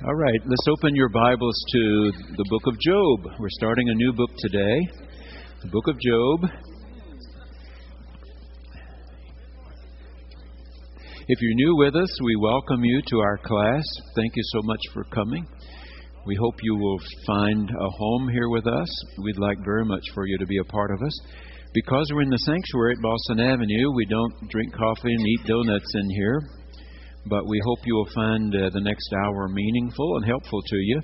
All right, let's open your Bibles to the book of Job. We're starting a new book today, the book of Job. If you're new with us, we welcome you to our class. Thank you so much for coming. We hope you will find a home here with us. We'd like very much for you to be a part of us. Because we're in the sanctuary at Boston Avenue, we don't drink coffee and eat donuts in here. But we hope you will find the next hour meaningful and helpful to you.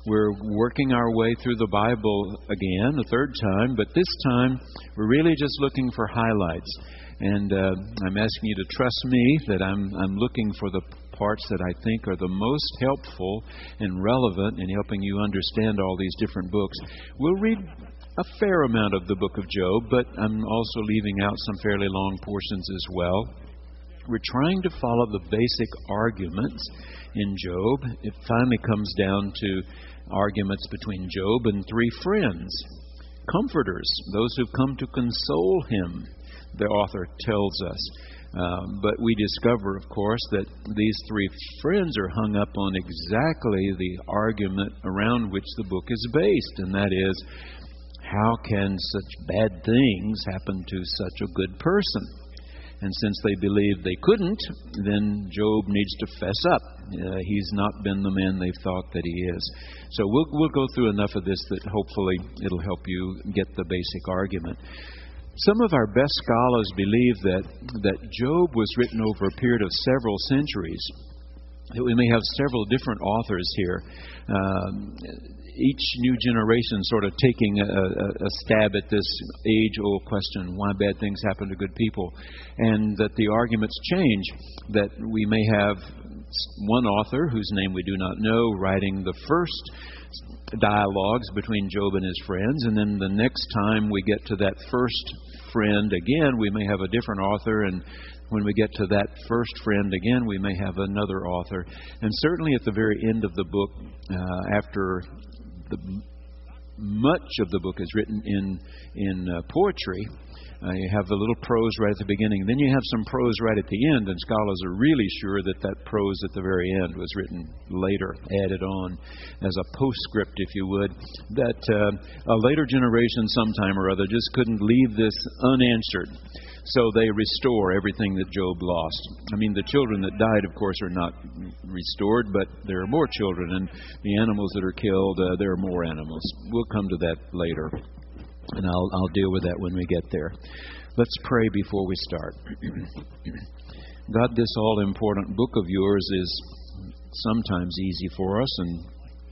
We're working our way through the Bible again, the third time, but this time we're really just looking for highlights. And I'm asking you to trust me that I'm looking for the parts that I think are the most helpful and relevant in helping you understand all these different books. We'll read a fair amount of the book of Job, but I'm also leaving out some fairly long portions as well. We're trying to follow the basic arguments in Job. It finally comes down to arguments between Job and three friends, comforters, those who've come to console him, the author tells us. But we discover, of course, that these three friends are hung up on exactly the argument around which the book is based, and that is, how can such bad things happen to such a good person? And since they believe they couldn't, then Job needs to fess up. He's not been the man they've thought that he is. So we'll go through enough of this that hopefully it'll help you get the basic argument. Some of our best scholars believe that Job was written over a period of several centuries. We may have several different authors here. Each new generation sort of taking a stab at this age-old question, why bad things happen to good people, and that the arguments change, that we may have one author, whose name we do not know, writing the first dialogues between Job and his friends, and then the next time we get to that first friend again, we may have a different author, and when we get to that first friend again, we may have another author. And certainly at the very end of the book, after much of the book is written in poetry, you have a little prose right at the beginning. Then you have some prose right at the end, and scholars are really sure that prose at the very end was written later, added on as a postscript, if you would, that a later generation sometime or other just couldn't leave this unanswered. So they restore everything that Job lost. I mean, the children that died, of course, are not restored, but there are more children, and the animals that are killed, there are more animals. We'll come to that later, and I'll deal with that when we get there. Let's pray before we start. God, this all-important book of yours is sometimes easy for us and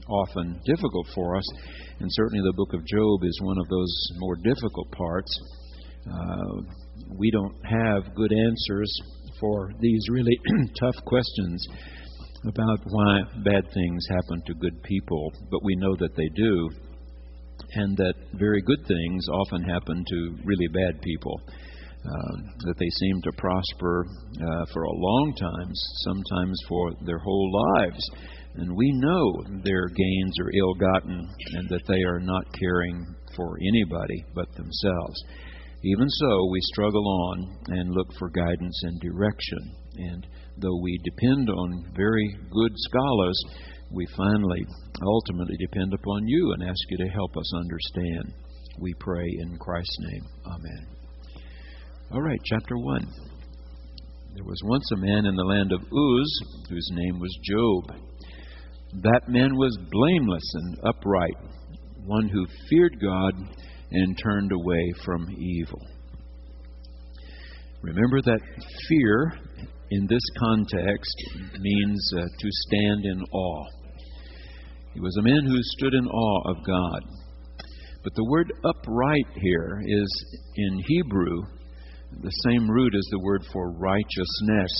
often difficult for us, and certainly the book of Job is one of those more difficult parts. We don't have good answers for these really tough questions about why bad things happen to good people, but we know that they do, and that very good things often happen to really bad people, that they seem to prosper for a long time, sometimes for their whole lives, and we know their gains are ill-gotten and that they are not caring for anybody but themselves. Even so, we struggle on and look for guidance and direction. And though we depend on very good scholars, we finally, ultimately depend upon you and ask you to help us understand. We pray in Christ's name. Amen. All right, chapter 1. There was once a man in the land of Uz whose name was Job. That man was blameless and upright, one who feared God and turned away from evil. Remember that fear in this context means to stand in awe. He was a man who stood in awe of God. But the word upright here is in Hebrew the same root as the word for righteousness.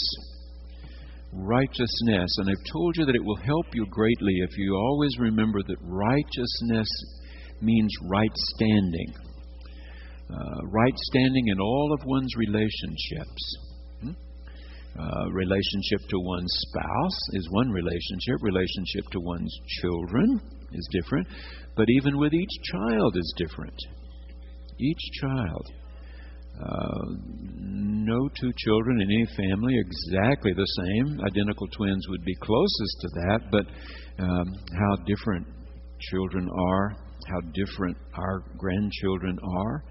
Righteousness. And I've told you that it will help you greatly if you always remember that righteousness means right standing. Right standing in all of one's relationships. Relationship to one's spouse is one relationship. Relationship to one's children is different. But even with each child is different. Each child. no two children in any family exactly the same. Identical twins would be closest to that, but how different children are, how different our grandchildren are.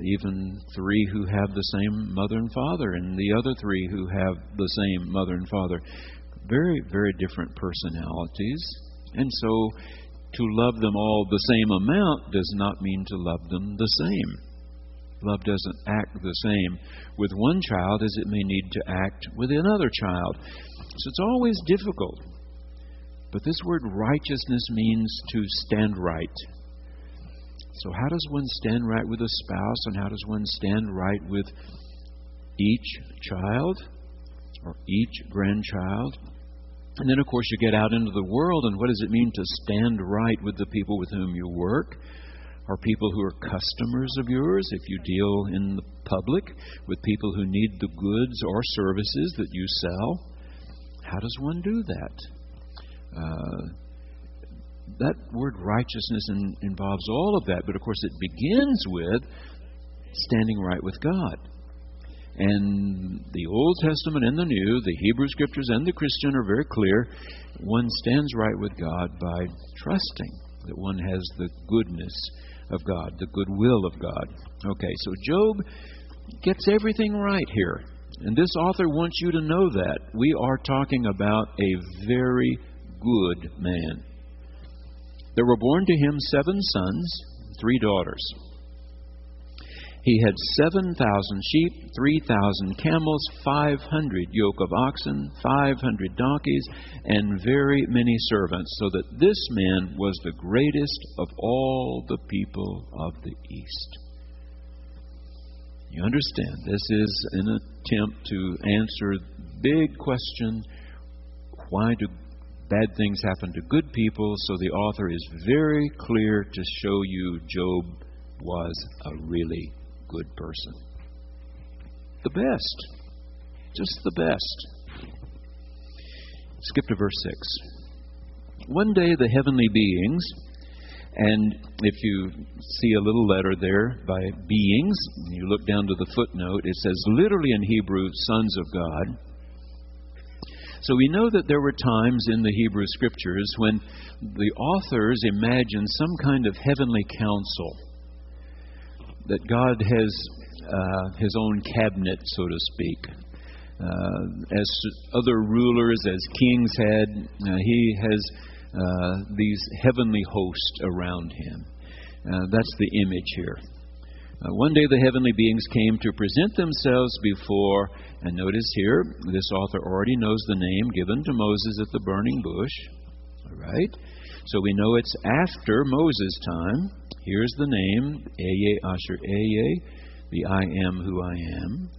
Even three who have the same mother and father, and the other three who have the same mother and father. Very, very different personalities. And so to love them all the same amount does not mean to love them the same. Love doesn't act the same with one child as it may need to act with another child. So it's always difficult. But this word righteousness means to stand right. So how does one stand right with a spouse, and how does one stand right with each child or each grandchild? And then, of course, you get out into the world, and what does it mean to stand right with the people with whom you work, or people who are customers of yours, if you deal in the public with people who need the goods or services that you sell? How does one do that? That word righteousness involves all of that, but of course it begins with standing right with God. And the Old Testament and the New, the Hebrew Scriptures and the Christian are very clear. One stands right with God by trusting that one has the goodness of God, the goodwill of God. Okay, so Job gets everything right here. And this author wants you to know that. We are talking about a very good man. There were born to him 7 sons, 3 daughters. He had 7,000 sheep, 3,000 camels, 500 yoke of oxen, 500 donkeys, and very many servants, so that this man was the greatest of all the people of the East. You understand, this is an attempt to answer the big question, why do bad things happen to good people? So the author is very clear to show you Job was a really good person. The best. Just the best. Skip to verse 6. One day the heavenly beings, and if you see a little letter there by beings, you look down to the footnote, it says literally in Hebrew, sons of God. So we know that there were times in the Hebrew Scriptures when the authors imagined some kind of heavenly council, that God has His own cabinet, so to speak. As other rulers, as kings had, He has these heavenly hosts around Him. That's the image here. One day the heavenly beings came to present themselves before, and notice here, this author already knows the name given to Moses at the burning bush. All right? So we know it's after Moses' time. Here's the name, Eye Asher Eye, the I am who I am.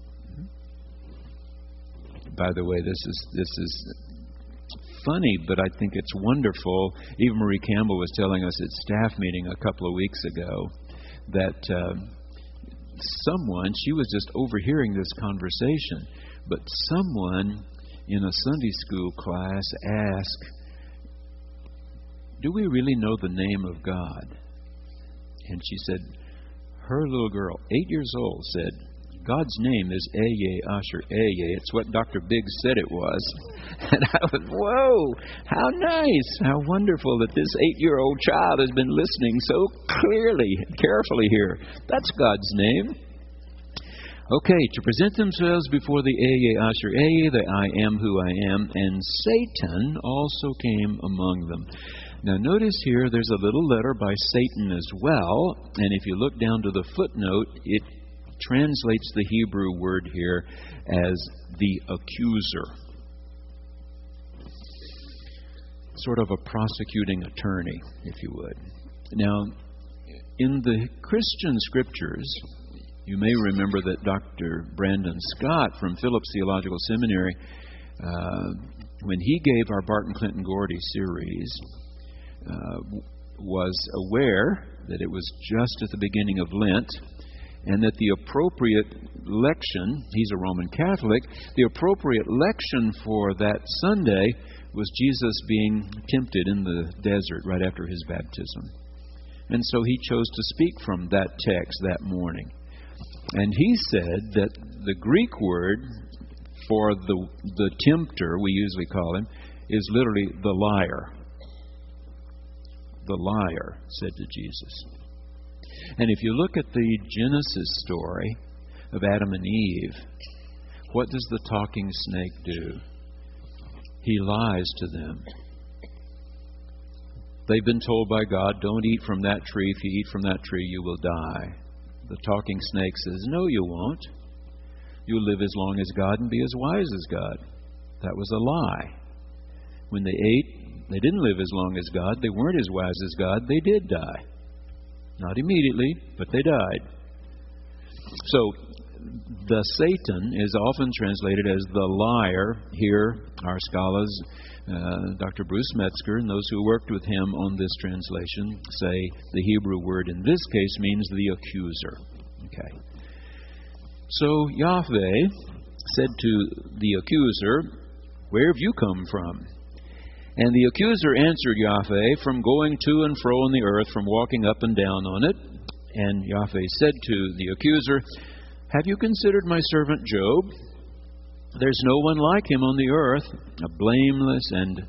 By the way, this is funny, but I think it's wonderful. Eva Marie Campbell was telling us at staff meeting a couple of weeks ago that someone, she was just overhearing this conversation, but someone in a Sunday school class asked, do we really know the name of God? And she said, her little girl, 8 years old, said, God's name is Eye Asher Eye. It's what Dr. Biggs said it was. And I was, whoa, how nice, how wonderful that this 8-year-old child has been listening so clearly, carefully here. That's God's name. Okay, to present themselves before the Eye Asher Eye, the I am who I am, and Satan also came among them. Now notice here there's a little letter by Satan as well, and if you look down to the footnote, it translates the Hebrew word here as the accuser. Sort of a prosecuting attorney, if you would. Now, in the Christian Scriptures, you may remember that Dr. Brandon Scott from Phillips Theological Seminary, when he gave our Barton Clinton Gordy series, was aware that it was just at the beginning of Lent, and that the appropriate lection, he's a Roman Catholic, the appropriate lection for that Sunday was Jesus being tempted in the desert right after his baptism. And so he chose to speak from that text that morning. And he said that the Greek word for the tempter, we usually call him, is literally the liar. The liar, said to Jesus. And if you look at the Genesis story of Adam and Eve, what does the talking snake do? He lies to them. They've been told by God, don't eat from that tree. If you eat from that tree, you will die. The talking snake says, no, you won't. You'll live as long as God and be as wise as God. That was a lie. When they ate, they didn't live as long as God. They weren't as wise as God. They did die. Not immediately, but they died. So, the Satan is often translated as the liar. Here, our scholars, Dr. Bruce Metzger and those who worked with him on this translation say the Hebrew word in this case means the accuser. Okay. So Yahweh said to the accuser, where have you come from? And the accuser answered Yahweh, from going to and fro on the earth, from walking up and down on it. And Yahweh said to the accuser, have you considered my servant Job? There's no one like him on the earth, a blameless and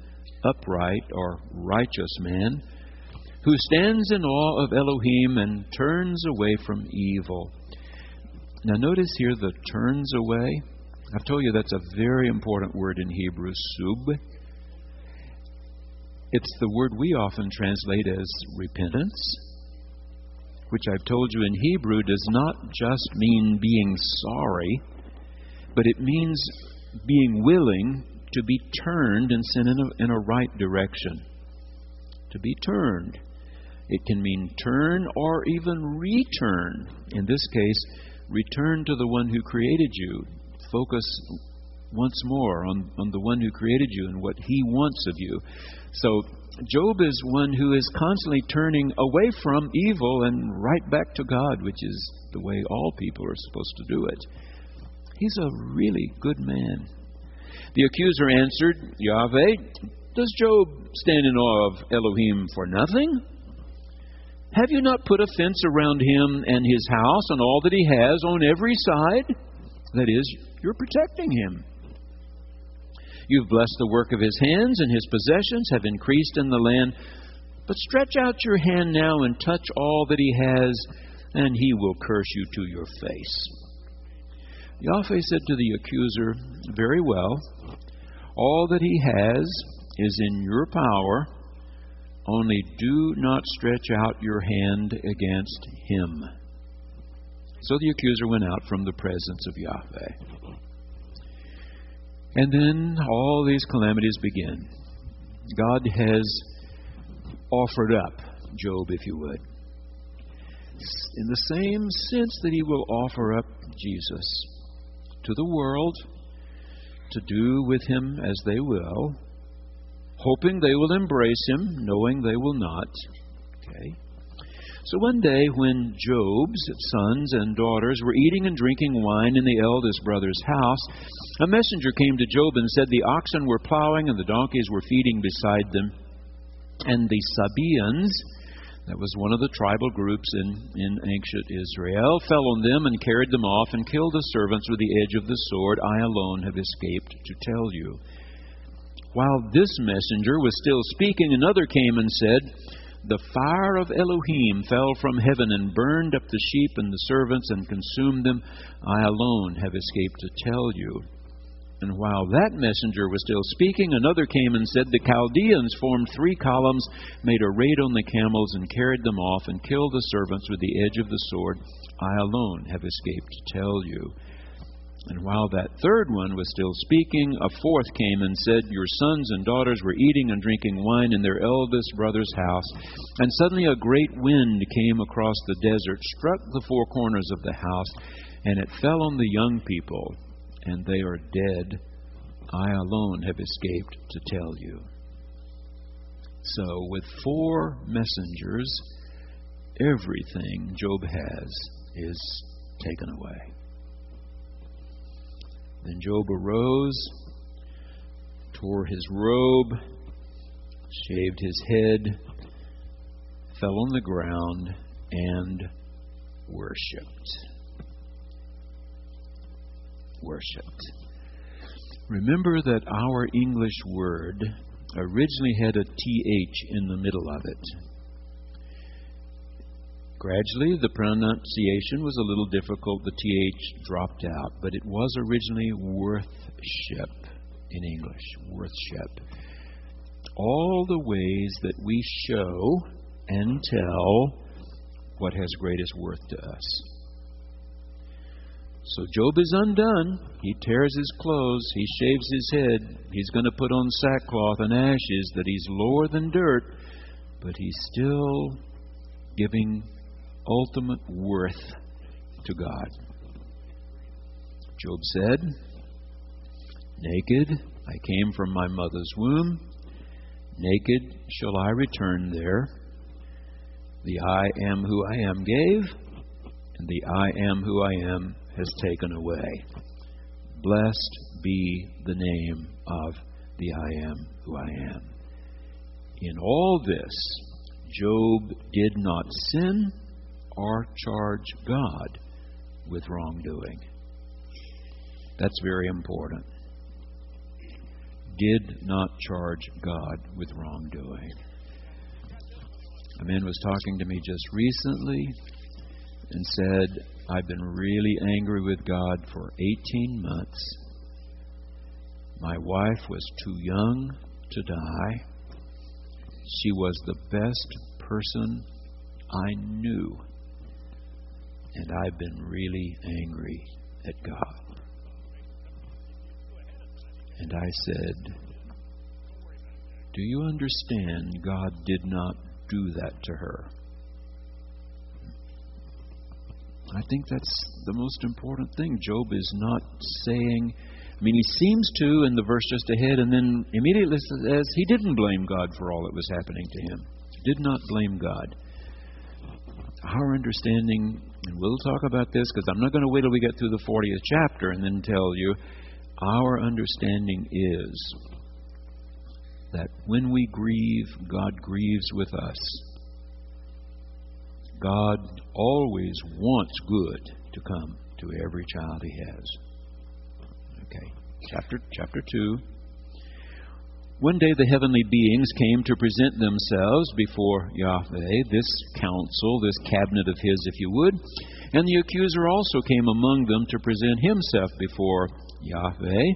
upright or righteous man, who stands in awe of Elohim and turns away from evil. Now notice here the turns away. I've told you that's a very important word in Hebrew, sub. It's the word we often translate as repentance, which I've told you in Hebrew does not just mean being sorry, but it means being willing to be turned and sent in a right direction. To be turned. It can mean turn or even return. In this case, return to the one who created you. Focus once more on the one who created you and what he wants of you. So Job is one who is constantly turning away from evil and right back to God, which is the way all people are supposed to do it. He's a really good man. The accuser answered, Yahweh, does Job stand in awe of Elohim for nothing? Have you not put a fence around him and his house and all that he has on every side? That is, you're protecting him. You've blessed the work of his hands, and his possessions have increased in the land. But stretch out your hand now and touch all that he has, and he will curse you to your face. Yahweh said to the accuser, very well, all that he has is in your power, only do not stretch out your hand against him. So the accuser went out from the presence of Yahweh. And then all these calamities begin. God has offered up Job, if you would, in the same sense that he will offer up Jesus to the world to do with him as they will, hoping they will embrace him, knowing they will not. Okay. So one day when Job's sons and daughters were eating and drinking wine in the eldest brother's house, a messenger came to Job and said the oxen were plowing and the donkeys were feeding beside them. And the Sabaeans, that was one of the tribal groups in ancient Israel, fell on them and carried them off and killed the servants with the edge of the sword. I alone have escaped to tell you. While this messenger was still speaking, another came and said, the fire of Elohim fell from heaven and burned up the sheep and the servants and consumed them. I alone have escaped to tell you. And while that messenger was still speaking, another came and said, the Chaldeans formed 3 columns, made a raid on the camels and carried them off and killed the servants with the edge of the sword. I alone have escaped to tell you. And while that third one was still speaking, a fourth came and said, your sons and daughters were eating and drinking wine in their eldest brother's house. And suddenly a great wind came across the desert, struck the 4 corners of the house, and it fell on the young people, and they are dead. I alone have escaped to tell you. So with 4 messengers, everything Job has is taken away. Then Job arose, tore his robe, shaved his head, fell on the ground, and worshipped. worshipped. Remember that our English word originally had a TH in the middle of it. Gradually, the pronunciation was a little difficult. The TH dropped out, but it was originally worthship in English. Worthship. All the ways that we show and tell what has greatest worth to us. So Job is undone. He tears his clothes. He shaves his head. He's going to put on sackcloth and ashes, that he's lower than dirt, but he's still giving ultimate worth to God. Job said, "Naked I came from my mother's womb. Naked shall I return there. The I am who I am gave, and the I am who I am has taken away. Blessed be the name of the I am who I am." In all this, Job did not sin or charge God with wrongdoing. That's very important. Did not charge God with wrongdoing. A man was talking to me just recently and said, "I've been really angry with God for 18 months. My wife was too young to die. She was the best person I knew. And I've been really angry at God." And I said, "Do you understand God did not do that to her?" I think that's the most important thing. Job is not saying, he seems to in the verse just ahead, and then immediately says he didn't blame God for all that was happening to him. Did not blame God. Our understanding, and we'll talk about this because I'm not going to wait till we get through the 40th chapter and then tell you, our understanding is that when we grieve, God grieves with us. God always wants good to come to every child He has. Okay, chapter 2. One day the heavenly beings came to present themselves before Yahweh, this council, this cabinet of His, if you would. And the accuser also came among them to present himself before Yahweh.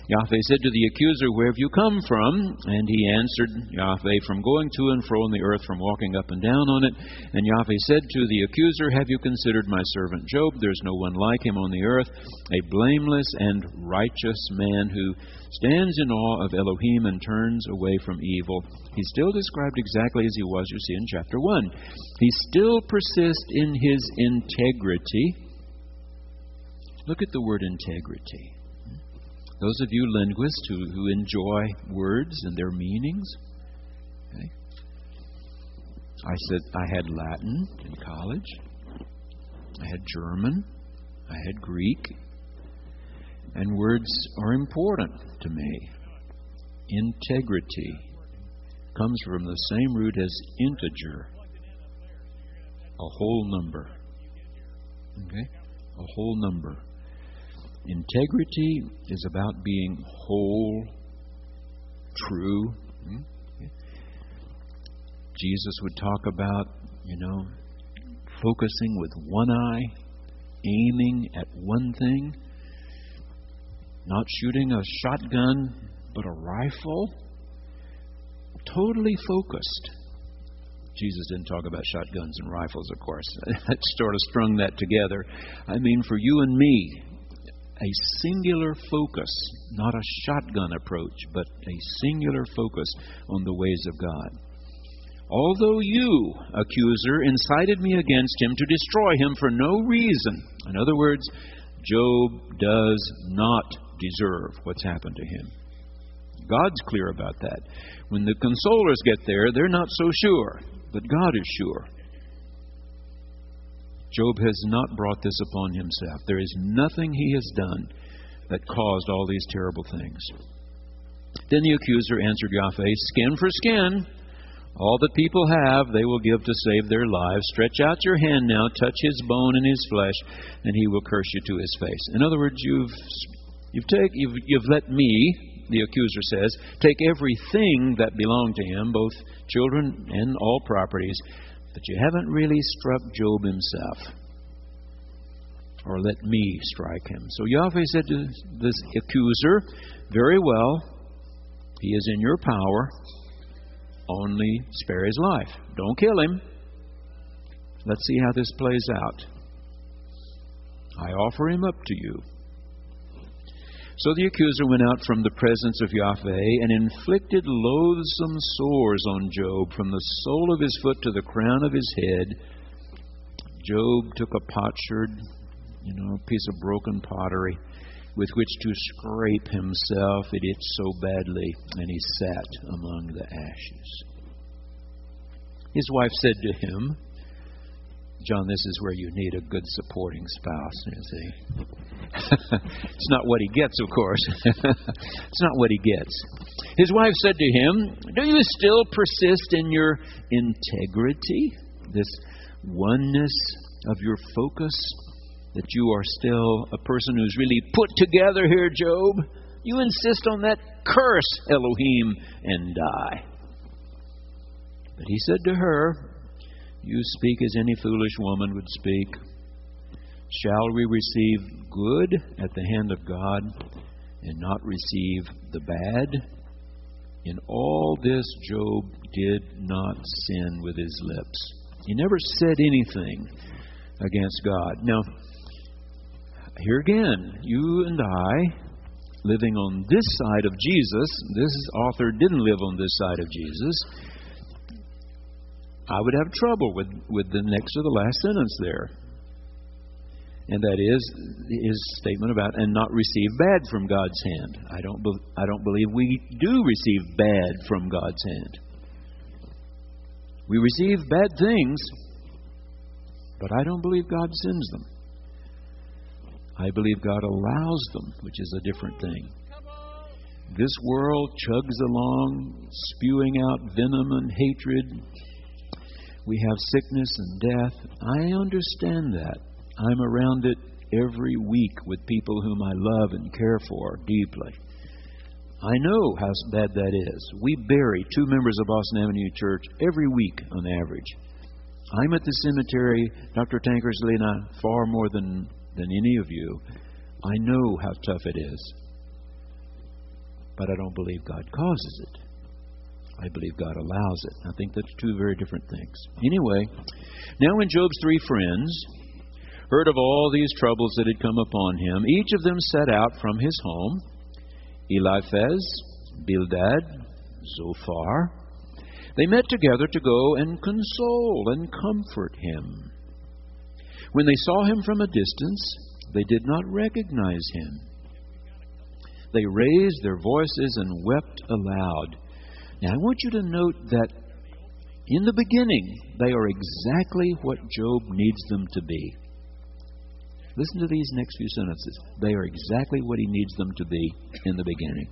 Yahweh said to the accuser, "Where have you come from?" And he answered Yahweh, "From going to and fro on the earth, from walking up and down on it." And Yahweh said to the accuser, "Have you considered my servant Job? There's no one like him on the earth, a blameless and righteous man who stands in awe of Elohim and turns away from evil." He's still described exactly as he was, you see, in chapter 1. He still persists in his integrity. Look at the word integrity. Those of you linguists who enjoy words and their meanings. Okay. I said I had Latin in college. I had German. I had Greek. And words are important to me. Integrity comes from the same root as integer. A whole number. Okay? A whole number. Integrity is about being whole, true. Jesus would talk about, focusing with one eye, aiming at one thing, not shooting a shotgun, but a rifle. Totally focused. Jesus didn't talk about shotguns and rifles, of course. I sort of strung that together. For you and me, a singular focus, not a shotgun approach, but a singular focus on the ways of God. Although you, accuser, incited me against him to destroy him for no reason. In other words, Job does not deserve what's happened to him. God's clear about that. When the consolers get there, they're not so sure, but God is sure. Job has not brought this upon himself. There is nothing he has done that caused all these terrible things. Then the accuser answered Yahweh, "Skin for skin. All that people have, they will give to save their lives. Stretch out your hand now, touch his bone and his flesh, and he will curse you to his face." In other words, you've You've let me, the accuser says, take everything that belonged to him, both children and all properties, but you haven't really struck Job himself, or let me strike him. So Yahweh said to this accuser, very well, he is in your power, only spare his life. Don't kill him. Let's see how this plays out. I offer him up to you. So the accuser went out from the presence of Yahweh and inflicted loathsome sores on Job from the sole of his foot to the crown of his head. Job took a potsherd, piece of broken pottery, with which to scrape himself. It itched so badly, and he sat among the ashes. His wife said to him, John, this is where you need a good supporting spouse, you see. It's not what he gets, of course. It's not what he gets. His wife said to him, do you still persist in your integrity, this oneness of your focus, that you are still a person who's really put together here, Job? You insist on that curse, Elohim, and die. But he said to her, you speak as any foolish woman would speak. Shall we receive good at the hand of God and not receive the bad? In all this, Job did not sin with his lips. He never said anything against God. Now, here again, you and I, living on this side of Jesus, this author didn't live on this side of Jesus, I would have trouble with the next or the last sentence there. And that is his statement about and not receive bad from God's hand. I don't believe we do receive bad from God's hand. We receive bad things, but I don't believe God sends them. I believe God allows them, which is a different thing. This world chugs along, spewing out venom and hatred. We have sickness and death. I understand that. I'm around it every week with people whom I love and care for deeply. I know how bad that is. We bury 2 members of Boston Avenue Church every week on average. I'm at the cemetery, Dr. Tankersley and I, far more than any of you. I know how tough it is. But I don't believe God causes it. I believe God allows it. I think that's 2 very different things. Anyway, now when Job's 3 friends heard of all these troubles that had come upon him, each of them set out from his home, Eliphaz, Bildad, Zophar. They met together to go and console and comfort him. When they saw him from a distance, they did not recognize him. They raised their voices and wept aloud. Now, I want you to note that in the beginning, they are exactly what Job needs them to be. Listen to these next few sentences. They are exactly what he needs them to be in the beginning.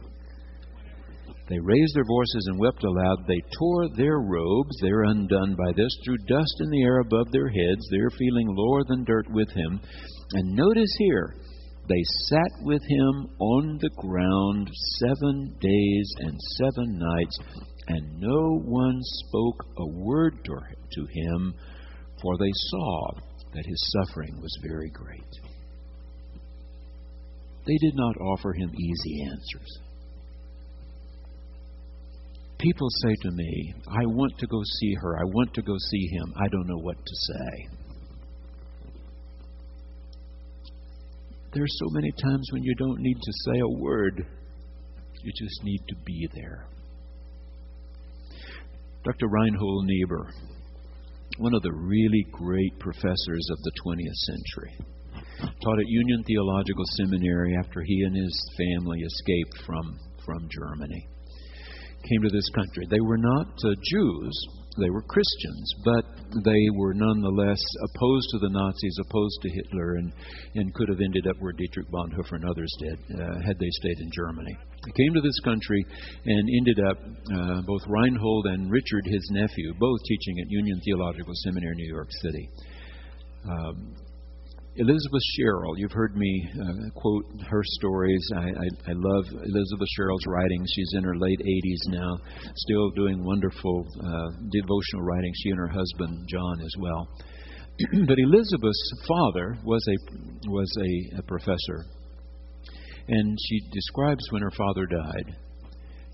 They raised their voices and wept aloud. They tore their robes. They're undone by this. Threw dust in the air above their heads. They're feeling lower than dirt with him. And notice here, they sat with him on the ground 7 days and 7 nights, and no one spoke a word to him, for they saw that his suffering was very great. They did not offer him easy answers. People say to me, I want to go see her. I want to go see him. I don't know what to say. There's so many times when you don't need to say a word. You just need to be there. Dr. Reinhold Niebuhr, one of the really great professors of the 20th century, taught at Union Theological Seminary after he and his family escaped from Germany. Came to this country. They were not Jews. They were Christians, but they were nonetheless opposed to the Nazis, opposed to Hitler, and could have ended up where Dietrich Bonhoeffer and others did had they stayed in Germany. They came to this country and ended up, both Reinhold and Richard, his nephew, both teaching at Union Theological Seminary, New York City. Elizabeth Sherrill, you've heard me quote her stories. I love Elizabeth Sherrill's writings. She's in her late 80s now, still doing wonderful devotional writing. She and her husband, John, as well. But Elizabeth's father was a professor. And she describes when her father died.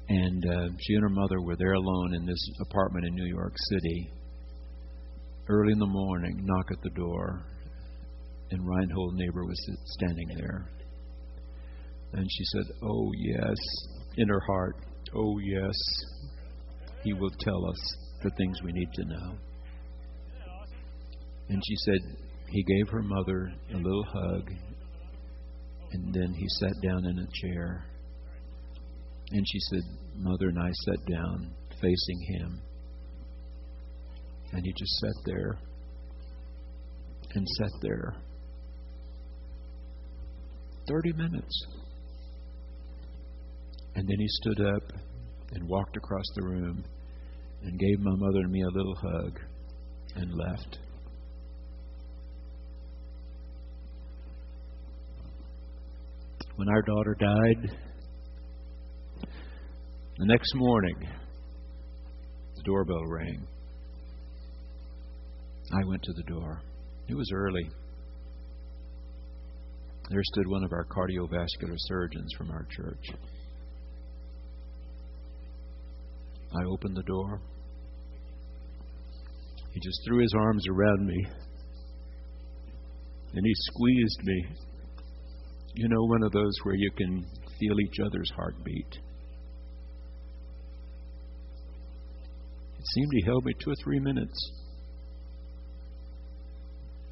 And she and her mother were there alone in this apartment in New York City. Early in the morning, knock at the door. And Reinhold Neighbor was standing there. And she said, "Oh, yes," in her heart, "Oh, yes, he will tell us the things we need to know." And she said he gave her mother a little hug. And then he sat down in a chair. And she said, "Mother and I sat down facing him." And he just sat there and sat there. 30 minutes. And then he stood up and walked across the room and gave my mother and me a little hug and left. When our daughter died, the next morning, the doorbell rang. I went to the door. It was early. There stood one of our cardiovascular surgeons from our church. I opened the door. He just threw his arms around me. And he squeezed me. You know, one of those where you can feel each other's heartbeat. It seemed he held me 2 or 3 minutes.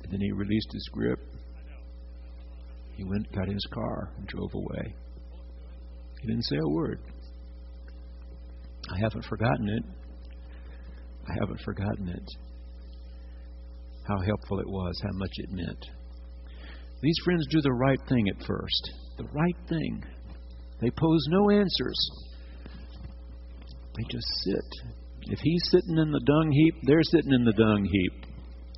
And then he released his grip. He went, got in his car, and drove away. He didn't say a word. I haven't forgotten it. I haven't forgotten it. How helpful it was, how much it meant. These friends do the right thing at first. The right thing. They pose no answers. They just sit. If he's sitting in the dung heap, they're sitting in the dung heap.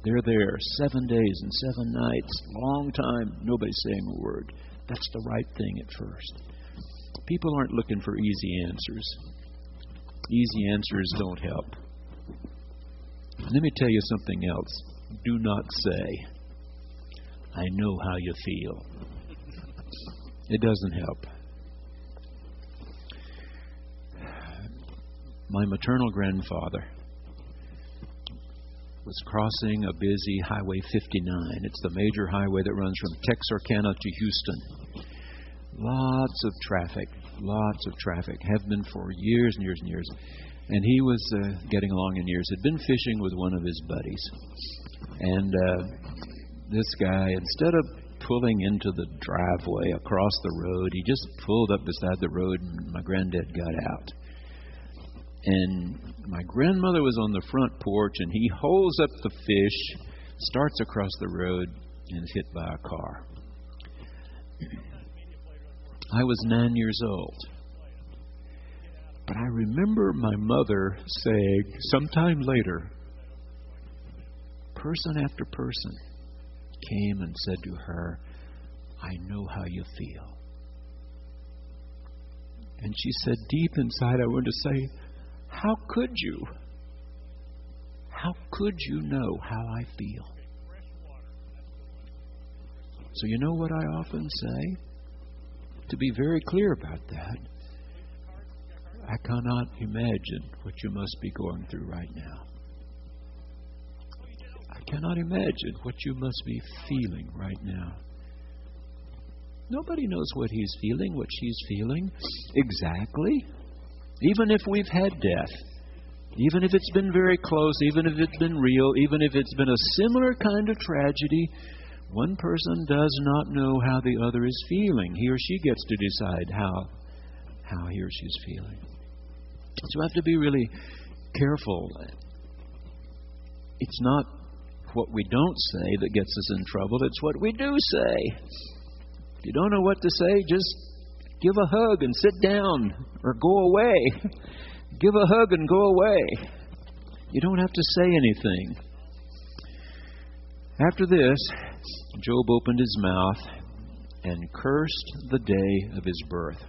They're there 7 days and 7 nights. Long time. Nobody's saying a word. That's the right thing at first. People aren't looking for easy answers. Easy answers don't help. Let me tell you something else. Do not say, "I know how you feel." It doesn't help. My maternal grandfather was crossing a busy Highway 59. It's the major highway that runs from Texarkana to Houston. Lots of traffic. Have been for years and years and years. And he was getting along in years. Had been fishing with one of his buddies. And this guy, instead of pulling into the driveway across the road, he just pulled up beside the road and my granddad got out. And my grandmother was on the front porch and he holds up the fish, starts across the road, and is hit by a car. I was 9 years old. But I remember my mother saying, sometime later, person after person came and said to her, "I know how you feel." And she said, deep inside, I wanted to say, "How could you? How could you know how I feel?" So you know what I often say? To be very clear about that, I cannot imagine what you must be going through right now. I cannot imagine what you must be feeling right now. Nobody knows what he's feeling, what she's feeling exactly. Even if we've had death, even if it's been very close, even if it's been real, even if it's been a similar kind of tragedy, one person does not know how the other is feeling. He or she gets to decide how he or she's feeling. So we have to be really careful. It's not what we don't say that gets us in trouble. It's what we do say. If you don't know what to say, just give a hug and sit down or go away. Give a hug and go away. You don't have to say anything. After this, Job opened his mouth and cursed the day of his birth.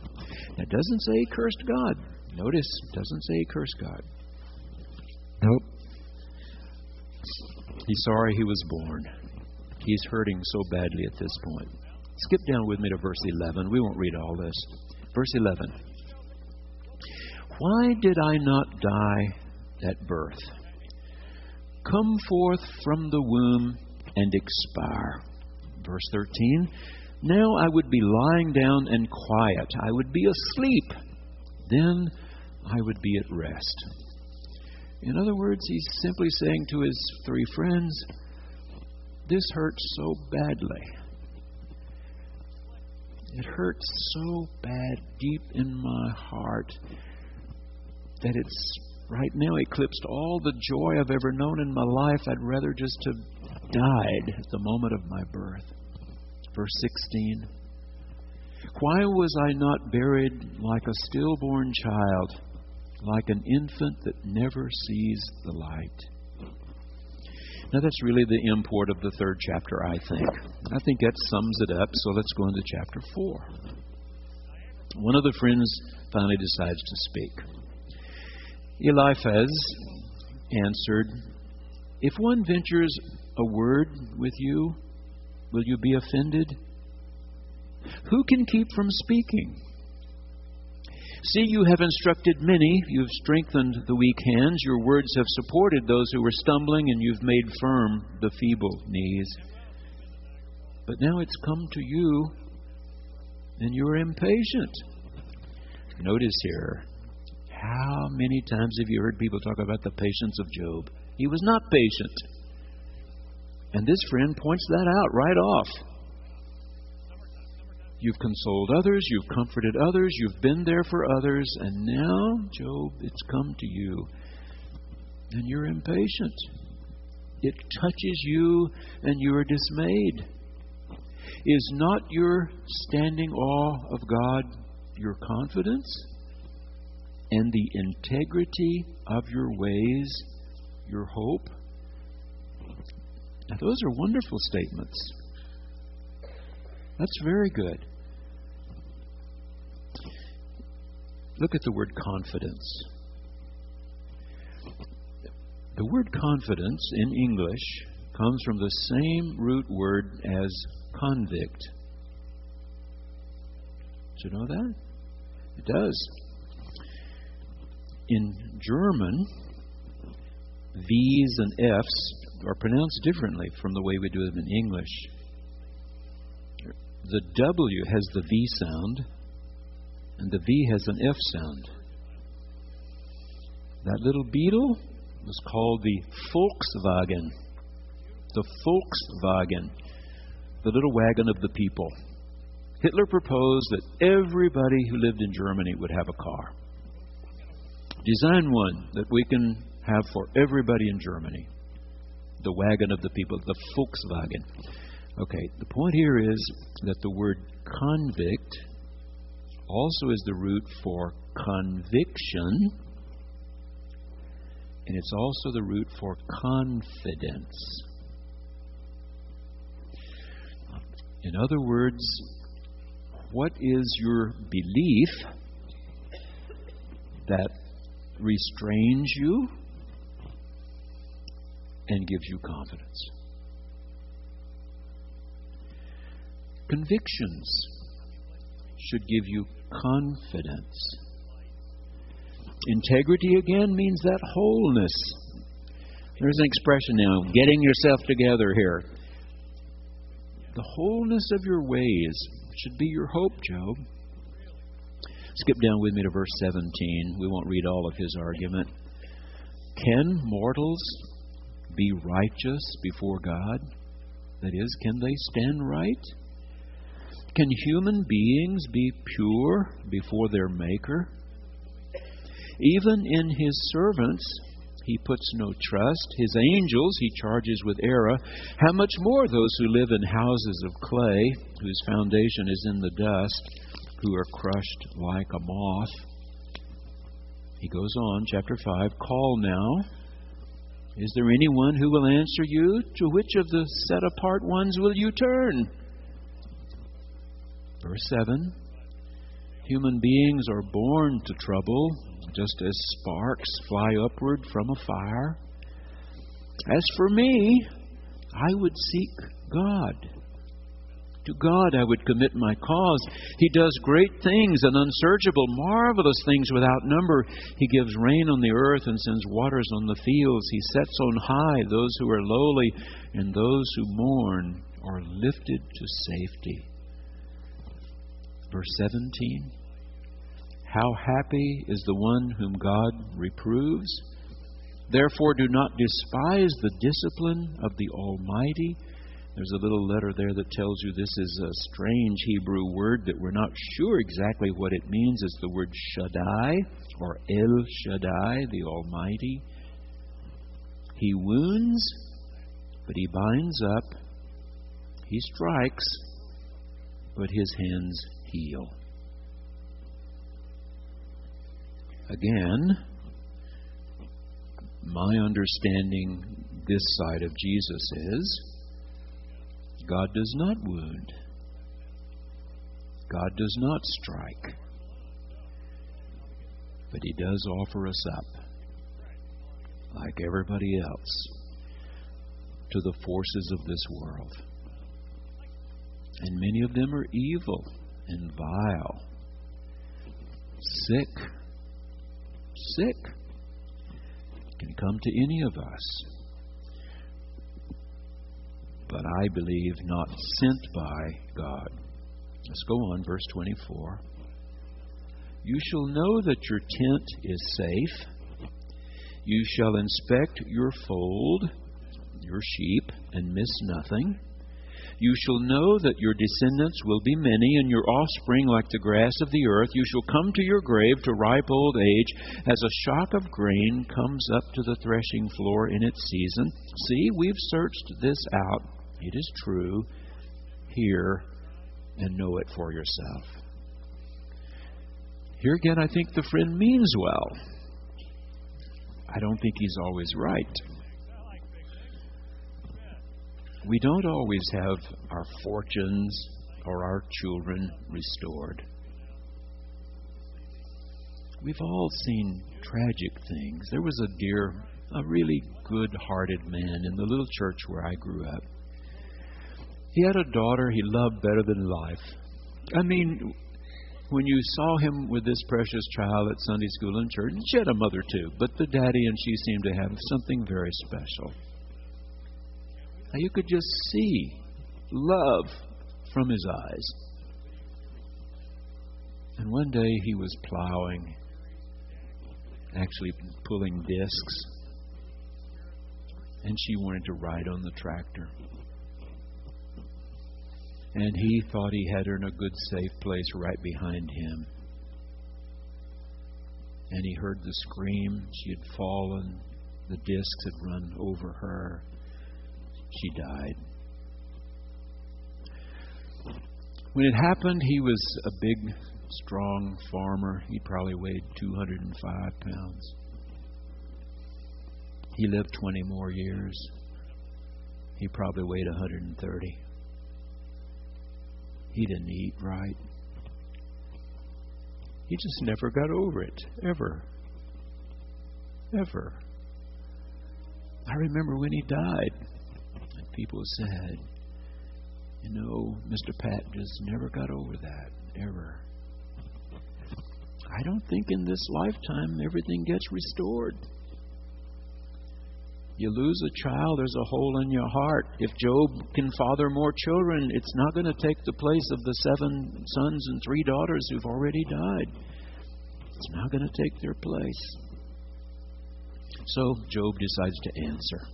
Now, it doesn't say he cursed God. Notice, it doesn't say he cursed God. Nope. He's sorry he was born. He's hurting so badly at this point. Skip down with me to verse 11. We won't read all this. Verse 11. Why did I not die at birth? Come forth from the womb and expire. Verse 13. Now I would be lying down and quiet. I would be asleep. Then I would be at rest. In other words, he's simply saying to his three friends, this hurts so badly. It hurts so bad deep in my heart that it's right now eclipsed all the joy I've ever known in my life. I'd rather just have died at the moment of my birth. Verse 16. Why was I not buried like a stillborn child, like an infant that never sees the light? Now that's really the import of the third chapter, I think. I think that sums it up, so let's go into chapter 4. One of the friends finally decides to speak. Eliphaz answered, if one ventures a word with you, will you be offended? Who can keep from speaking? See, you have instructed many. You've strengthened the weak hands. Your words have supported those who were stumbling, and you've made firm the feeble knees. But now it's come to you, and you're impatient. Notice here, how many times have you heard people talk about the patience of Job? He was not patient. And this friend points that out right off. You've consoled others, you've comforted others, you've been there for others, and now, Job, it's come to you, and you're impatient. It touches you, and you are dismayed. Is not your standing awe of God your confidence, and the integrity of your ways your hope? Now, those are wonderful statements. That's very good. Look at the word confidence. The word confidence in English comes from the same root word as convict. Did you know that? It does. In German, V's and F's are pronounced differently from the way we do them in English. The W has the V sound, and the V has an F sound. That little beetle was called the Volkswagen. The Volkswagen, the little wagon of the people. Hitler proposed that everybody who lived in Germany would have a car. Design one that we can have for everybody in Germany. The wagon of the people, the Volkswagen. Okay, the point here is that the word convict also is the root for conviction, and it's also the root for confidence. In other words, what is your belief that restrains you and gives you confidence? Convictions should give you confidence. Integrity, again, means that wholeness. There's an expression now, getting yourself together here. The wholeness of your ways should be your hope, Job. Skip down with me to verse 17. We won't read all of his argument. Can mortals be righteous before God? That is, can they stand right? Can human beings be pure before their Maker? Even in His servants, He puts no trust. His angels He charges with error. How much more those who live in houses of clay, whose foundation is in the dust, who are crushed like a moth? He goes on, chapter 5, call now, Is there anyone who will answer you? To which of the set-apart ones will you turn? Verse 7. Human beings are born to trouble, just as sparks fly upward from a fire. As for me, I would seek God. To God I would commit my cause. He does great things and unsearchable, marvelous things without number. He gives rain on the earth and sends waters on the fields. He sets on high those who are lowly, and those who mourn are lifted to safety. Verse 17. How happy is the one whom God reproves. Therefore do not despise the discipline of the Almighty. There's a little letter there that tells you this is a strange Hebrew word that we're not sure exactly what it means. It's the word Shaddai, or El Shaddai, the Almighty. He wounds, but He binds up. He strikes, but His hands heal. Again, my understanding this side of Jesus is God does not wound. God does not strike. But He does offer us up, like everybody else, to the forces of this world. And many of them are evil and vile. Sick can come to any of us. But I believe not sent by God. Let's go on, verse 24. You shall know that your tent is safe. You shall inspect your fold, your sheep, and miss nothing. You shall know that your descendants will be many, and your offspring like the grass of the earth. You shall come to your grave to ripe old age, as a shock of grain comes up to the threshing floor in its season. See, we've searched this out. It is true. Hear and know it for yourself. Here again, I think the friend means well. I don't think he's always right. We don't always have our fortunes or our children restored. We've all seen tragic things. There was a really good-hearted man in the little church where I grew up. He had a daughter he loved better than life. I mean, when you saw him with this precious child at Sunday school and church, she had a mother too, but the daddy and she seemed to have something very special. Now you could just see love from his eyes. And one day he was plowing, actually pulling discs, and she wanted to ride on the tractor. And he thought he had her in a good, safe place right behind him. And he heard the scream. She had fallen. The discs had run over her. She died. When it happened, he was a big, strong farmer. He probably weighed 205 pounds. He lived 20 more years. He probably weighed 130. He didn't eat right. He just never got over it. Ever. I remember when he died, and people said, Mr. Pat just never got over that. Ever. I don't think in this lifetime everything gets restored. You lose a child, there's a hole in your heart. If Job can father more children, it's not going to take the place of the 7 sons and 3 daughters who've already died. It's not going to take their place. So Job decides to answer.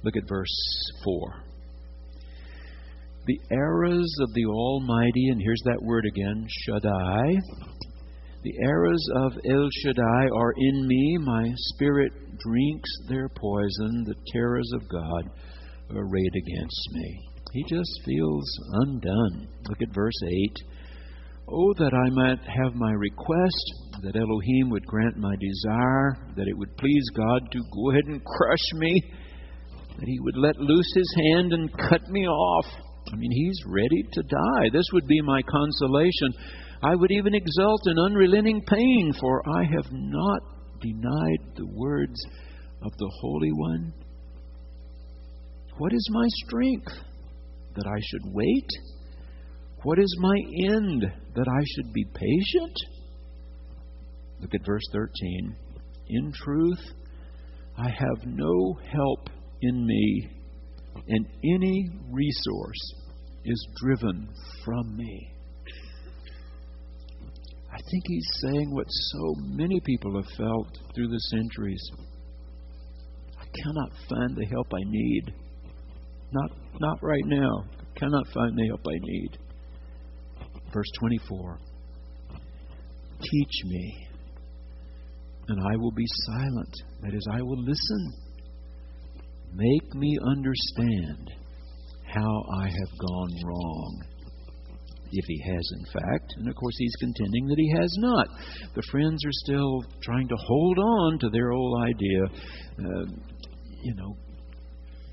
Look at verse 4. The arrows of the Almighty, and here's that word again, Shaddai. The arrows of El Shaddai are in me. My spirit drinks their poison. The terrors of God are arrayed against me. He just feels undone. Look at verse 8. Oh, that I might have my request, that Elohim would grant my desire, that it would please God to go ahead and crush me, that He would let loose His hand and cut me off. I mean, He's ready to die. This would be my consolation. I would even exult in unrelenting pain, for I have not denied the words of the Holy One. What is my strength, that I should wait? What is my end, that I should be patient? Look at verse 13. In truth, I have no help in me, and any resource is driven from me. I think he's saying what so many people have felt through the centuries. I cannot find the help I need. Not right now. I cannot find the help I need. Verse 24. Teach me, and I will be silent. That is, I will listen. Make me understand how I have gone wrong. If he has, in fact. And of course, he's contending that he has not. The friends are still trying to hold on to their old idea.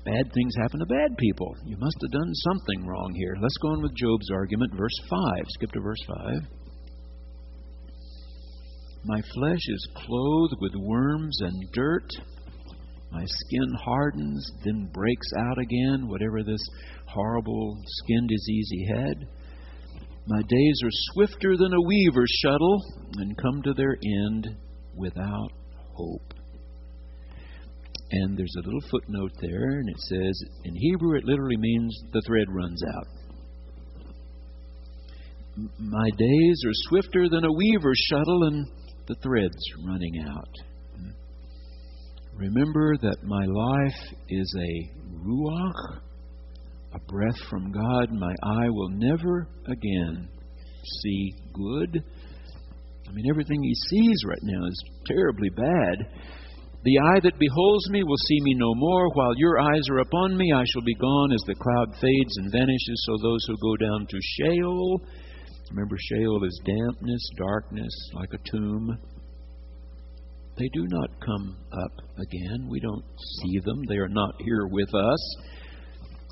Bad things happen to bad people. You must have done something wrong here. Let's go on with Job's argument, verse 5. Skip to verse 5. My flesh is clothed with worms and dirt. My skin hardens, then breaks out again, whatever this horrible skin disease he had. My days are swifter than a weaver's shuttle, and come to their end without hope. And there's a little footnote there, and it says, in Hebrew it literally means the thread runs out. My days are swifter than a weaver's shuttle, and the thread's running out. Remember that my life is a ruach, a breath from God. My eye will never again see good. I mean, everything he sees right now is terribly bad. The eye that beholds me will see me no more. While your eyes are upon me, I shall be gone as the cloud fades and vanishes. So those who go down to Sheol, remember Sheol is dampness, darkness, like a tomb. They do not come up again. We don't see them. They are not here with us.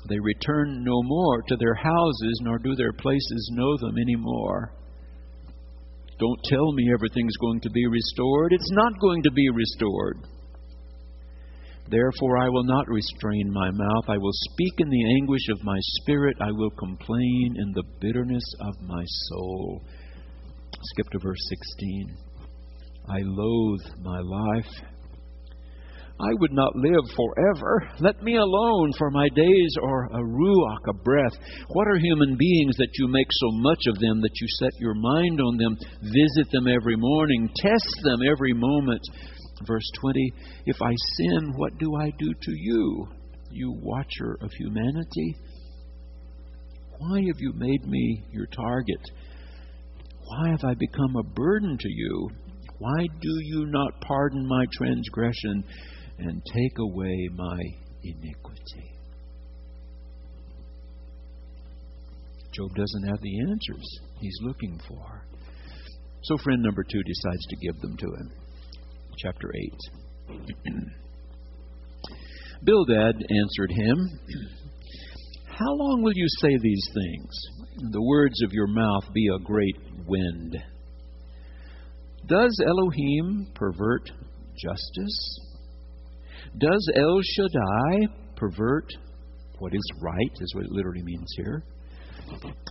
They return no more to their houses, nor do their places know them anymore. Don't tell me everything's going to be restored. It's not going to be restored. Therefore I will not restrain my mouth. I will speak in the anguish of my spirit. I will complain in the bitterness of my soul. Skip to verse 16. I loathe my life. I would not live forever. Let me alone, for my days are a ruach, a breath. What are human beings that you make so much of them, that you set your mind on them, visit them every morning, test them every moment? Verse 20, if I sin, what do I do to you, you watcher of humanity? Why have you made me your target? Why have I become a burden to you? Why do you not pardon my transgression and take away my iniquity? Job doesn't have the answers he's looking for. So friend number 2 decides to give them to him. Chapter 8. Bildad answered him, how long will you say these things? The words of your mouth be a great wind. Does Elohim pervert justice? Does El Shaddai pervert what is right, is what it literally means here.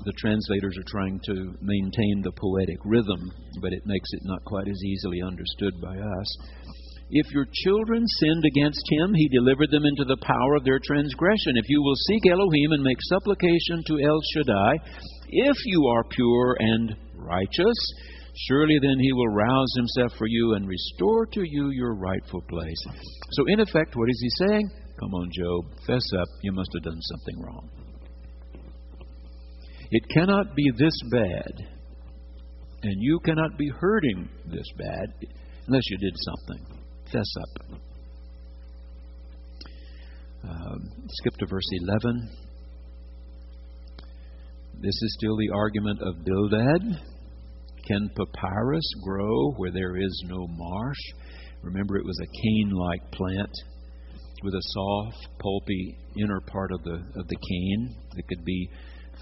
The translators are trying to maintain the poetic rhythm, but it makes it not quite as easily understood by us. If your children sinned against him, he delivered them into the power of their transgression. If you will seek Elohim and make supplication to El Shaddai, if you are pure and righteous, surely then he will rouse himself for you and restore to you your rightful place. So in effect, what is he saying? Come on, Job, fess up. You must have done something wrong. It cannot be this bad, and you cannot be hurting this bad unless you did something. Fess up. Skip to verse 11. This is still the argument of Bildad. Can papyrus grow where there is no marsh? Remember, it was a cane-like plant with a soft, pulpy inner part of the cane that could be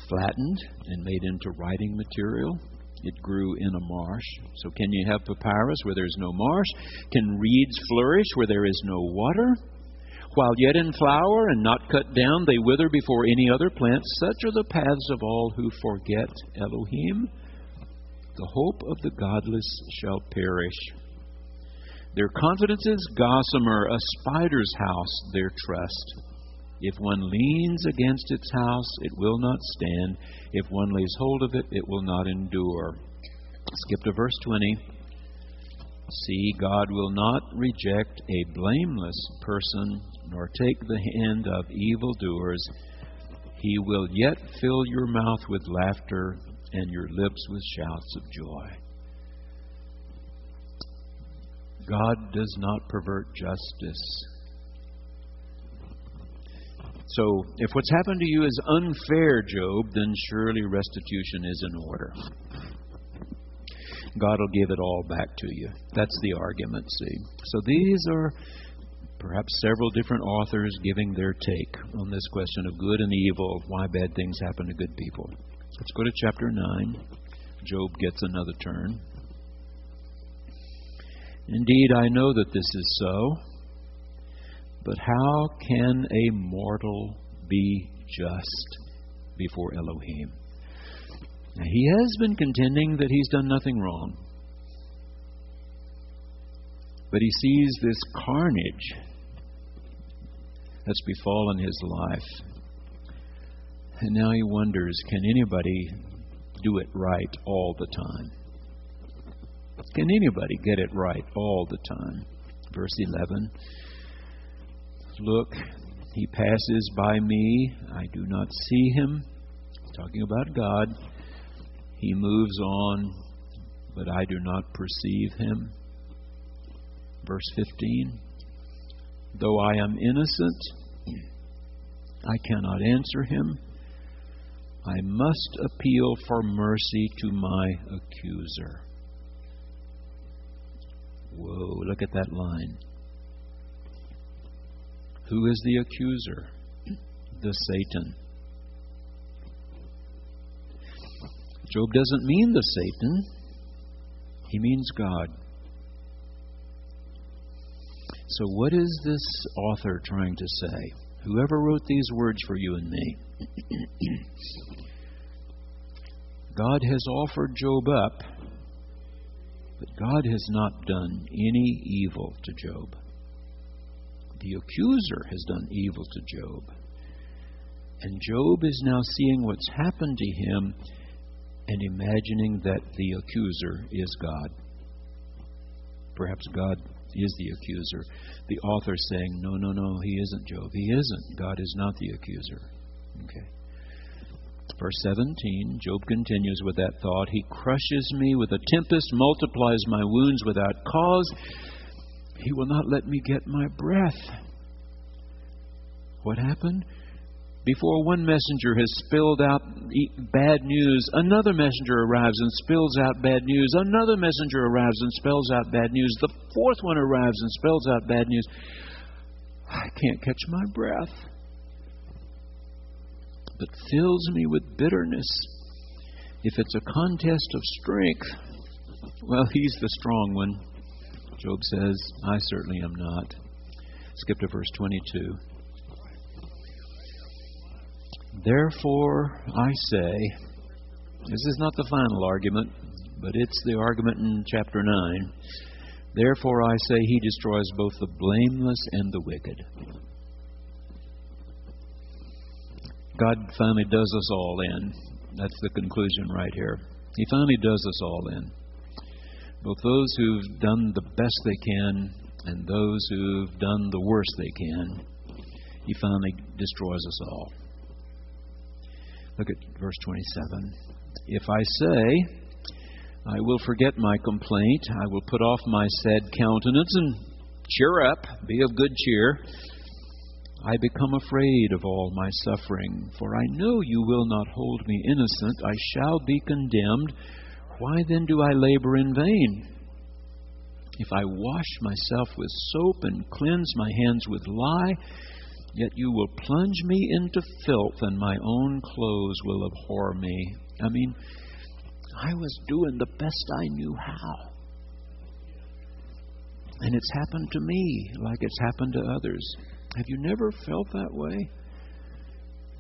flattened and made into writing material. It grew in a marsh. So can you have papyrus where there's no marsh? Can reeds flourish where there is no water? While yet in flower and not cut down, they wither before any other plant. Such are the paths of all who forget Elohim. The hope of the godless shall perish. Their confidence is gossamer, a spider's house, their trust. If one leans against its house, it will not stand. If one lays hold of it, it will not endure. Skip to verse 20. See, God will not reject a blameless person, nor take the hand of evildoers. He will yet fill your mouth with laughter and your lips with shouts of joy. God does not pervert justice. So, if what's happened to you is unfair, Job, then surely restitution is in order. God will give it all back to you. That's the argument, see. So these are perhaps several different authors giving their take on this question of good and evil, why bad things happen to good people. Let's go to chapter 9. Job gets another turn. Indeed, I know that this is so. But how can a mortal be just before Elohim? Now, he has been contending that he's done nothing wrong. But he sees this carnage that's befallen his life. And now he wonders, can anybody do it right all the time? Can anybody get it right all the time? Verse 11. Look, he passes by me. I do not see him. Talking about God. He moves on, but I do not perceive him. Verse 15. Though I am innocent, I cannot answer him. I must appeal for mercy to my accuser. Whoa, look at that line. Who is the accuser? The Satan. Job doesn't mean the Satan. He means God. So what is this author trying to say? Whoever wrote these words for you and me. God has offered Job up, but God has not done any evil to Job. The accuser has done evil to Job. And Job is now seeing what's happened to him and imagining that the accuser is God. Perhaps God is the accuser. The author saying, no, he isn't, Job. He isn't. God is not the accuser. Okay. Verse 17, Job continues with that thought. He crushes me with a tempest, multiplies my wounds without cause. He will not let me get my breath. What happened? Before one messenger has spilled out bad news, another messenger arrives and spills out bad news. Another messenger arrives and spells out bad news. The fourth one arrives and spells out bad news. I can't catch my breath. But fills me with bitterness. If it's a contest of strength, well, he's the strong one. Job says, I certainly am not. Skip to verse 22. Therefore, I say, this is not the final argument, but it's the argument in chapter 9. Therefore, I say, he destroys both the blameless and the wicked. God finally does us all in. That's the conclusion right here. He finally does us all in. Both those who've done the best they can and those who've done the worst they can. He finally destroys us all. Look at verse 27. If I say, I will forget my complaint, I will put off my sad countenance and cheer up, be of good cheer. I become afraid of all my suffering, for I know you will not hold me innocent. I shall be condemned. Why then do I labor in vain? If I wash myself with soap and cleanse my hands with lye, yet you will plunge me into filth, and my own clothes will abhor me. I mean, I was doing the best I knew how. And it's happened to me like it's happened to others. Have you never felt that way?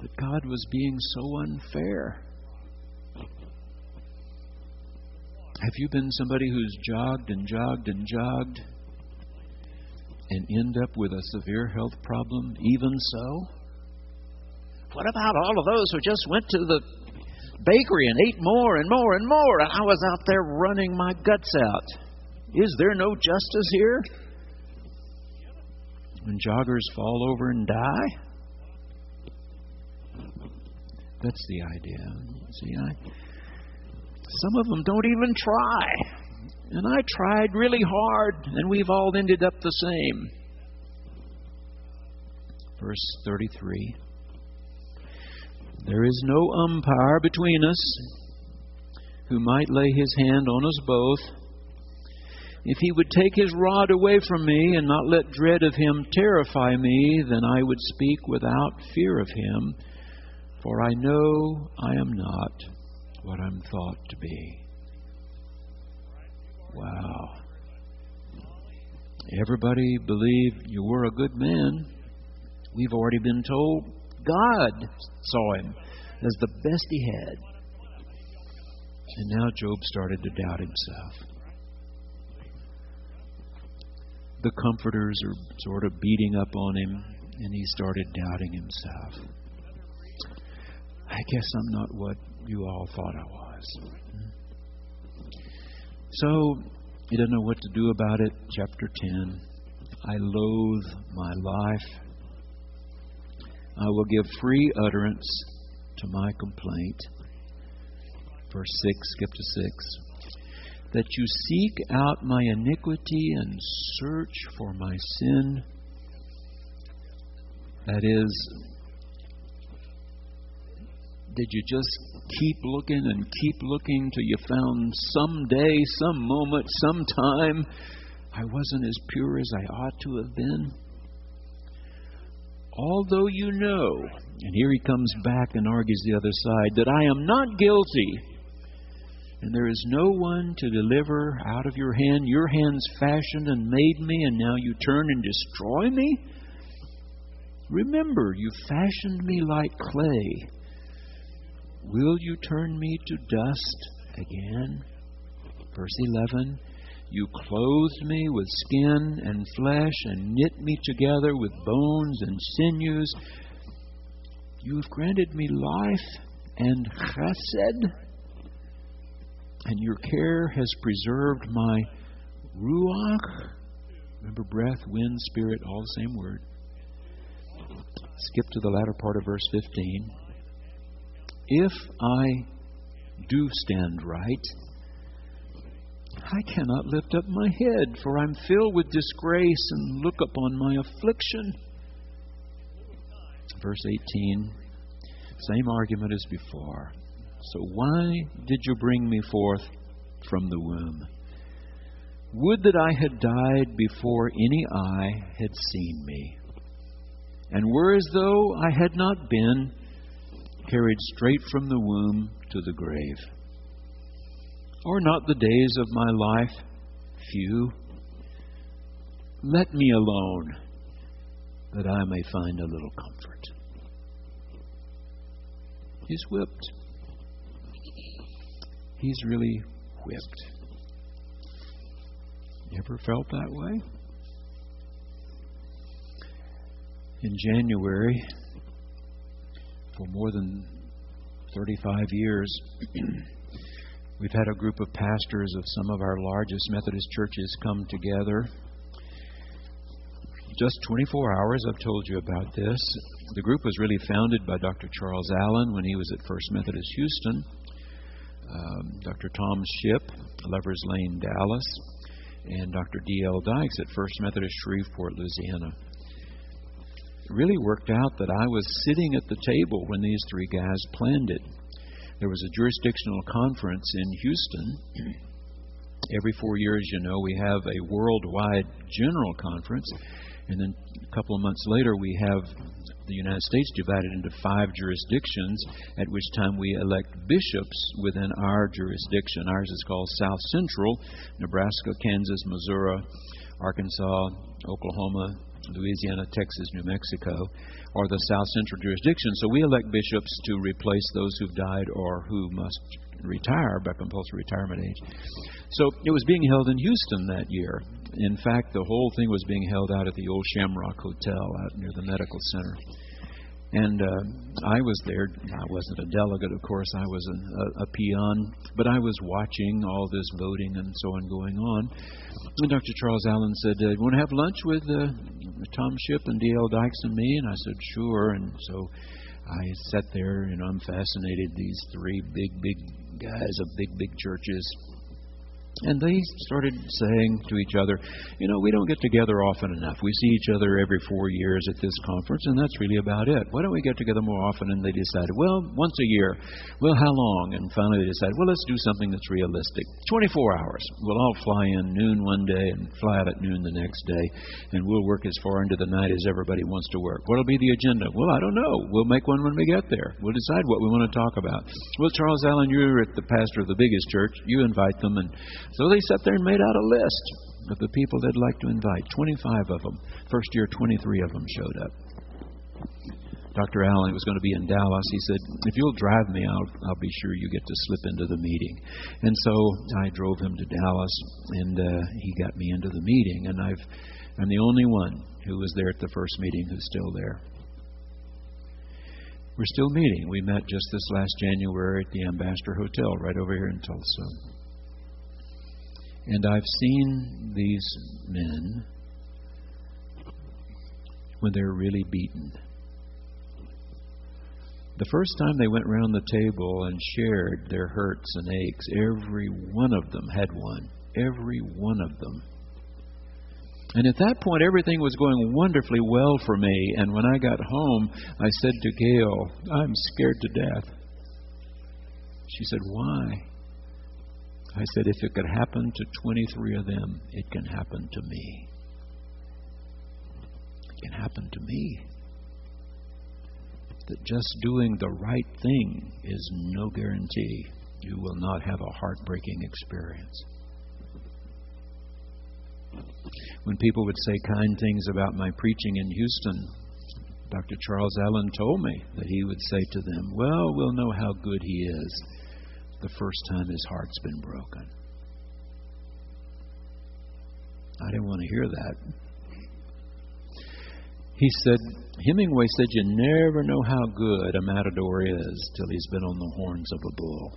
That God was being so unfair? Have you been somebody who's jogged and jogged and jogged and end up with a severe health problem even so? What about all of those who just went to the bakery and ate more and more and more, and I was out there running my guts out? Is there no justice here? When joggers fall over and die? That's the idea. See, some of them don't even try. And I tried really hard, and we've all ended up the same. Verse 33. There is no umpire between us who might lay his hand on us both. If he would take his rod away from me and not let dread of him terrify me, then I would speak without fear of him, for I know I am not what I'm thought to be. Wow. Everybody believed you were a good man. We've already been told God saw him as the best he had. And now Job started to doubt himself. The comforters are sort of beating up on him, and he started doubting himself. I guess I'm not what you all thought I was. So, he doesn't know what to do about it. Chapter 10. I loathe my life. I will give free utterance to my complaint. Verse 6, skip to 6. That you seek out my iniquity and search for my sin. That is, did you just keep looking and keep looking till you found some day, some moment, some time I wasn't as pure as I ought to have been? Although you know, and here he comes back and argues the other side, that I am not guilty, and there is no one to deliver out of your hand. Your hands fashioned and made me, and now you turn and destroy me? Remember, you fashioned me like clay. Will you turn me to dust again? Verse 11. You clothed me with skin and flesh and knit me together with bones and sinews. You have granted me life and chesed, and your care has preserved my ruach. Remember, breath, wind, spirit, all the same word. Skip to the latter part of verse 15. If I do stand right, I cannot lift up my head, for I'm filled with disgrace and look upon my affliction. Verse 18, same argument as before. So why did you bring me forth from the womb? Would that I had died before any eye had seen me, and were as though I had not been carried straight from the womb to the grave. Are not the days of my life few? Let me alone, that I may find a little comfort. He's whipped. He's really whipped. You ever felt that way? In January, for more than 35 years, we've had a group of pastors of some of our largest Methodist churches come together. Just 24 hours, I've told you about this. The group was really founded by Dr. Charles Allen when he was at First Methodist Houston, Dr. Tom Shipp, Lovers Lane, Dallas, and Dr. D.L. Dykes at First Methodist Shreveport, Louisiana. It really worked out that I was sitting at the table when these three guys planned it. There was a jurisdictional conference in Houston. Every 4 years, we have a worldwide general conference. And then a couple of months later, we have the United States divided into 5 jurisdictions, at which time we elect bishops within our jurisdiction. Ours is called South Central: Nebraska, Kansas, Missouri, Arkansas, Oklahoma, Louisiana, Texas, New Mexico, or the South Central jurisdiction. So we elect bishops to replace those who've died or who must retire by compulsory retirement age. So it was being held in Houston that year. In fact, the whole thing was being held out at the old Shamrock Hotel out near the medical center. And I was there. I wasn't a delegate, of course. I was a peon. But I was watching all this voting and so on going on. And Dr. Charles Allen said, "You want to have lunch with Tom Shipp and D.L. Dykes and me?" And I said, "Sure." And so I sat there. I'm fascinated. These 3 big guys of big churches. And they started saying to each other, we don't get together often enough. We see each other every 4 years at this conference, and that's really about it. Why don't we get together more often? And they decided, well, once a year. Well, how long? And finally they decided, well, let's do something that's realistic. 24 hours. We'll all fly in noon one day and fly out at noon the next day, and we'll work as far into the night as everybody wants to work. What'll be the agenda? Well, I don't know. We'll make one when we get there. We'll decide what we want to talk about. Well, Charles Allen, you're the pastor of the biggest church. You invite them. And so they sat there and made out a list of the people they'd like to invite. 25 of them. First year, 23 of them showed up. Dr. Allen was going to be in Dallas. He said, "If you'll drive me, I'll be sure you get to slip into the meeting." And so I drove him to Dallas, and he got me into the meeting. And I'm the only one who was there at the first meeting who's still there. We're still meeting. We met just this last January at the Ambassador Hotel right over here in Tulsa. And I've seen these men when they're really beaten. The first time they went around the table and shared their hurts and aches, every one of them had one. Every one of them. And at that point, everything was going wonderfully well for me. And when I got home, I said to Gail, "I'm scared to death." She said, "Why?" I said, "If it could happen to 23 of them, it can happen to me. It can happen to me." That just doing the right thing is no guarantee you will not have a heartbreaking experience. When people would say kind things about my preaching in Houston, Dr. Charles Allen told me that he would say to them, "Well, we'll know how good he is the first time his heart's been broken." I didn't want to hear that. He said, Hemingway said, "You never know how good a matador is till he's been on the horns of a bull."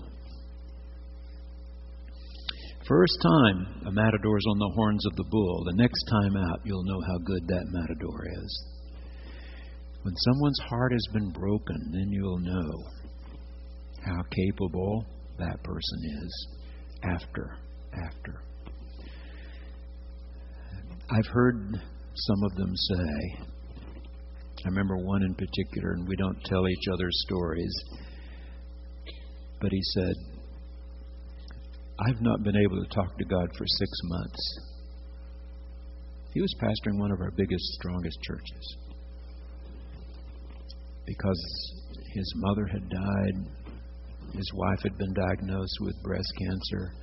First time a matador's on the horns of the bull, the next time out, you'll know how good that matador is. When someone's heart has been broken, then you'll know how capable that person is after. I've heard some of them say, I remember one in particular, and we don't tell each other stories, but he said, "I've not been able to talk to God for 6 months." He was pastoring one of our biggest, strongest churches. Because his mother had died, his wife had been diagnosed with breast cancer,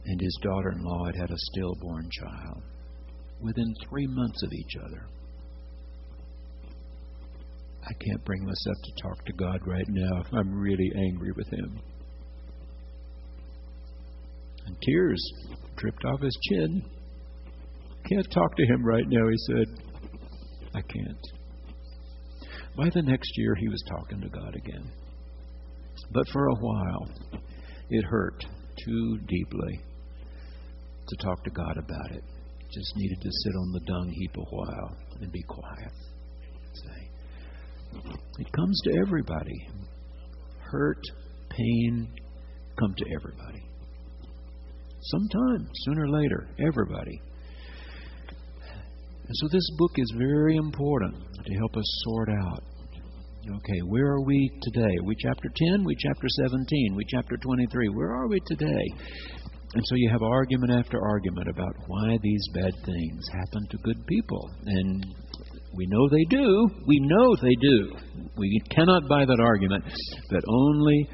and his daughter-in-law had had a stillborn child within 3 months of each other. "I can't bring myself to talk to God right now. I'm really angry with Him." And tears dripped off his chin. "Can't talk to Him right now," he said. "I can't." By the next year, he was talking to God again. But for a while, it hurt too deeply to talk to God about it. Just needed to sit on the dung heap a while and be quiet. Say, it comes to everybody. Hurt, pain, come to everybody. Sometime, sooner or later, everybody. And so this book is very important to help us sort out Okay, where are we today? We chapter 10, we chapter 17, we chapter 23. Where are we today? And so you have argument after argument about why these bad things happen to good people. And we know they do. We know they do. We cannot buy that argument that only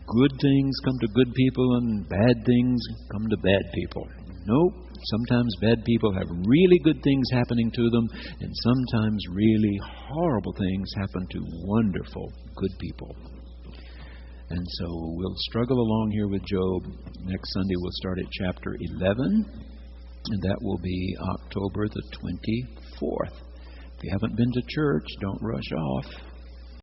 good things come to good people and bad things come to bad people. Nope. Sometimes bad people have really good things happening to them, and sometimes really horrible things happen to wonderful good people. And so we'll struggle along here with Job. Next Sunday we'll start at chapter 11, and that will be October the 24th. If you haven't been to church, don't rush off.